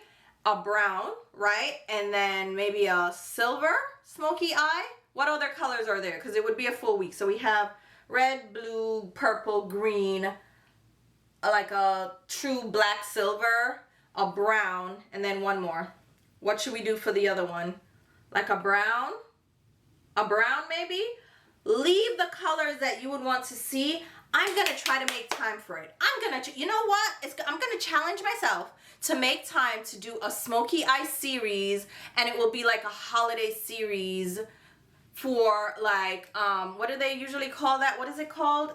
a brown, right? And then maybe a silver smoky eye. What other colors are there? Because it would be a full week. So we have red, blue, purple, green, like a true black silver, a brown, and then one more. What should we do for the other one? Like a brown maybe? Leave the colors that you would want to see. I'm gonna try to make time for it. You know what? I'm gonna challenge myself to make time to do a smoky eye series, and it will be like a holiday series for like, what do they usually call that? What is it called?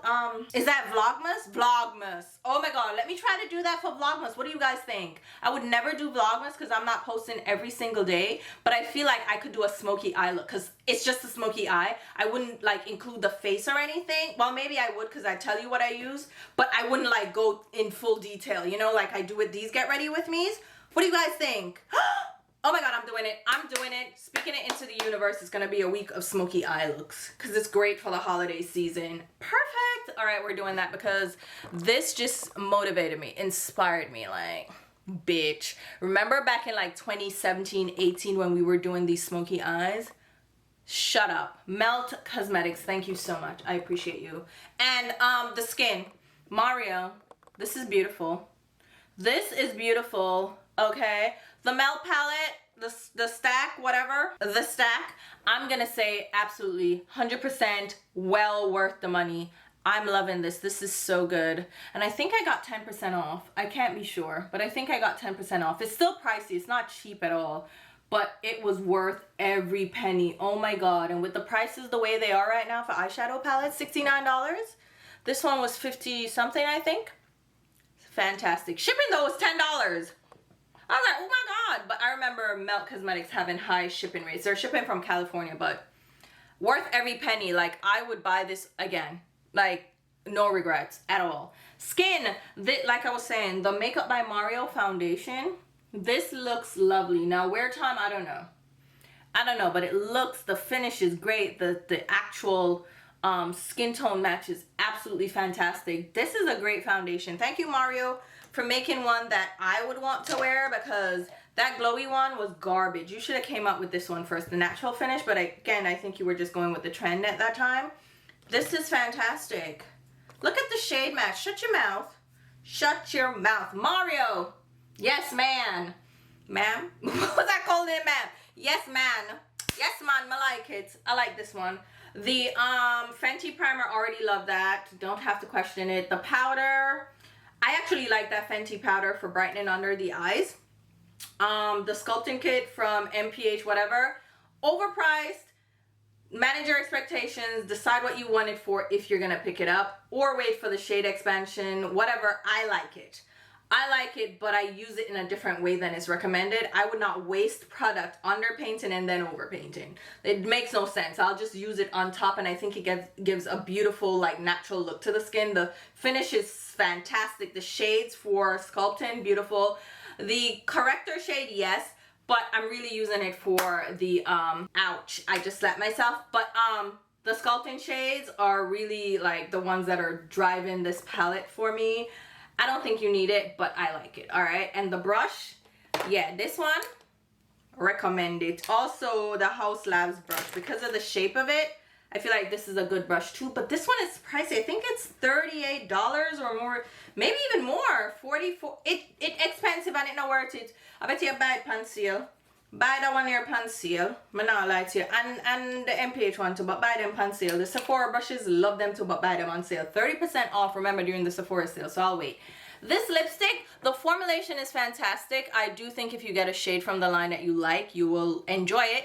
Is that Vlogmas? Vlogmas. Oh my God, let me try to do that for Vlogmas. What do you guys think? I would never do Vlogmas because I'm not posting every single day, but I feel like I could do a smoky eye look because it's just a smoky eye. I wouldn't like include the face or anything. Well, maybe I would because I tell you what I use, but I wouldn't like go in full detail, you know, like I do with these Get Ready With Me's. What do you guys think? Oh my God, I'm doing it. I'm doing it. Speaking it into the universe, it's going to be a week of smoky eye looks because it's great for the holiday season. Perfect. All right, we're doing that because this just motivated me, inspired me, like, bitch. Remember back in like 2017, 18 when we were doing these smoky eyes? Shut up. Melt Cosmetics, thank you so much. I appreciate you. And the skin. Mario, this is beautiful. This is beautiful, okay? The Melt palette, the stack, whatever, the stack, I'm gonna say absolutely 100% well worth the money. I'm loving this. This is so good. And I think I got 10% off. I can't be sure, but I think I got 10% off. It's still pricey. It's not cheap at all, but it was worth every penny. Oh my God. And with the prices the way they are right now for eyeshadow palettes, $69. This one was 50 something, I think. Fantastic. Shipping though was $10. I was like, oh my God. But I remember Melt Cosmetics having high shipping rates. They're shipping from California, but worth every penny. Like, I would buy this again. Like, no regrets at all. Skin, like I was saying, the Makeup by Mario foundation, this looks lovely. Now, wear time, I don't know. I don't know, but it looks, the finish is great. The actual skin tone match is absolutely fantastic. This is a great foundation. Thank you, Mario, for making one that I would want to wear because that glowy one was garbage. You should have came up with this one first, the natural finish, but again, I think you were just going with the trend at that time. This is fantastic. Look at the shade match. Shut your mouth. Shut your mouth. Mario. Yes, man. Ma'am? What was that called in, ma'am? Yes, man. Yes, man. I like it. I like this one. The Fenty primer, already love that. Don't have to question it. The powder, I actually like that Fenty powder for brightening under the eyes. The sculpting kit from MPH, whatever. Overpriced. Manage your expectations. Decide what you want it for if you're going to pick it up. Or wait for the shade expansion. Whatever. I like it. I like it, but I use it in a different way than is recommended. I would not waste product underpainting and then overpainting. It makes no sense. I'll just use it on top, and I think it gives a beautiful, like, natural look to the skin. The finish is fantastic. The shades for sculpting, beautiful. The corrector shade, yes, but I'm really using it for the, ouch, I just slapped myself. But, the sculpting shades are really, like, the ones that are driving this palette for me. I don't think you need it, but I like it. All right. And the brush, yeah, this one, recommend it. Also, the House Labs brush, because of the shape of it, I feel like this is a good brush too. But this one is pricey. I think it's $38 or more, maybe even more. 44. It's expensive and it's not worth it. I bet you buy it pan sale. Buy that one here pan sale. I'm not lie to you. And the MPH one too, but buy them pan sale. The Sephora brushes, love them too, but buy them on sale. 30% off, remember, during the Sephora sale, so I'll wait. This lipstick, the formulation is fantastic. I do think if you get a shade from the line that you like, you will enjoy it.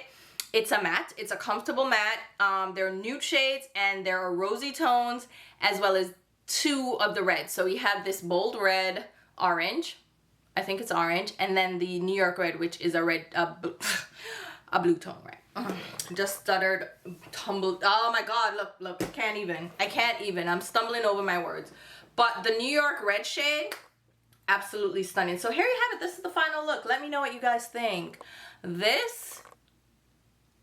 It's a matte. It's a comfortable matte. There are nude shades and there are rosy tones as well as 2 of the reds. So we have this bold red, orange. I think it's orange, and then the New York red, which is a red, a blue tone, right? Just stuttered, tumbled. Oh my God! Look! I can't even. I'm stumbling over my words. But the New York red shade, absolutely stunning. So here you have it. This is the final look. Let me know what you guys think. This.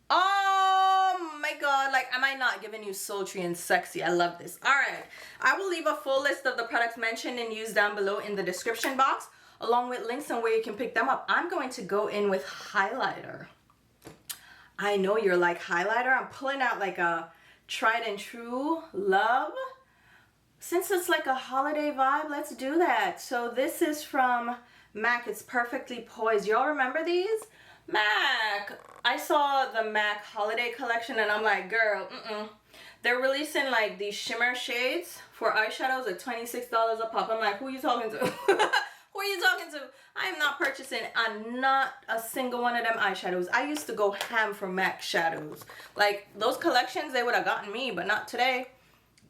Oh my God, like, am I not giving you sultry and sexy? I love this. All right, I will leave a full list of the products mentioned and used down below in the description box, along with links on where you can pick them up. I'm going to go in with highlighter. I know you're like highlighter. I'm pulling out like a tried and true love. Since it's like a holiday vibe, let's do that. So this is from MAC. It's Perfectly Poised. Y'all remember these? MAC. I saw the MAC holiday collection and I'm like, girl, They're releasing like these shimmer shades for eyeshadows at $26 a pop. I'm like, who are you talking to? Who are you talking to? I am not purchasing not a single one of them eyeshadows. I used to go ham for MAC shadows. Like those collections, they would have gotten me, but not today.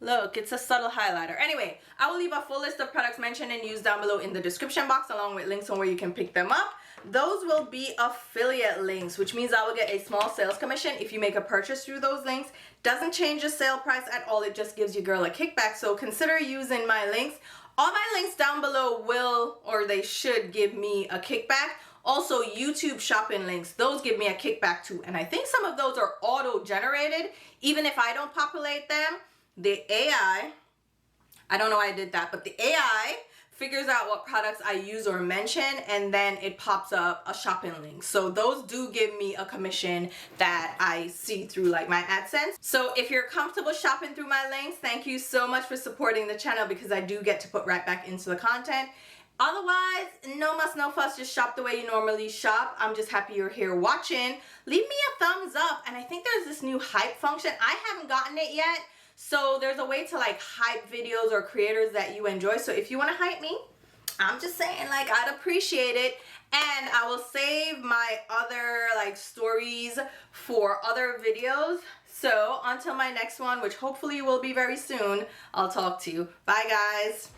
Look, it's a subtle highlighter. Anyway, I will leave a full list of products mentioned and used down below in the description box, along with links on where you can pick them up. Those will be affiliate links, which means I will get a small sales commission if you make a purchase through those links. Doesn't change the sale price at all. It just gives your girl a kickback. So consider using my links. All my links down below will, or they should, give me a kickback. Also, YouTube shopping links, those give me a kickback too. And I think some of those are auto-generated. Even if I don't populate them, the AI, I don't know why I did that, but the AI figures out what products I use or mention, and then it pops up a shopping link. So those do give me a commission that I see through like my AdSense. So if you're comfortable shopping through my links, thank you so much for supporting the channel, because I do get to put right back into the content. Otherwise, no muss, no fuss, just shop the way you normally shop. I'm just happy you're here watching. Leave me a thumbs up, and I think there's this new hype function. I haven't gotten it yet. So there's a way to like hype videos or creators that you enjoy. So if you want to hype me, I'm just saying, like, I'd appreciate it. And I will save my other like stories for other videos. So until my next one, which hopefully will be very soon, I'll talk to you. Bye guys.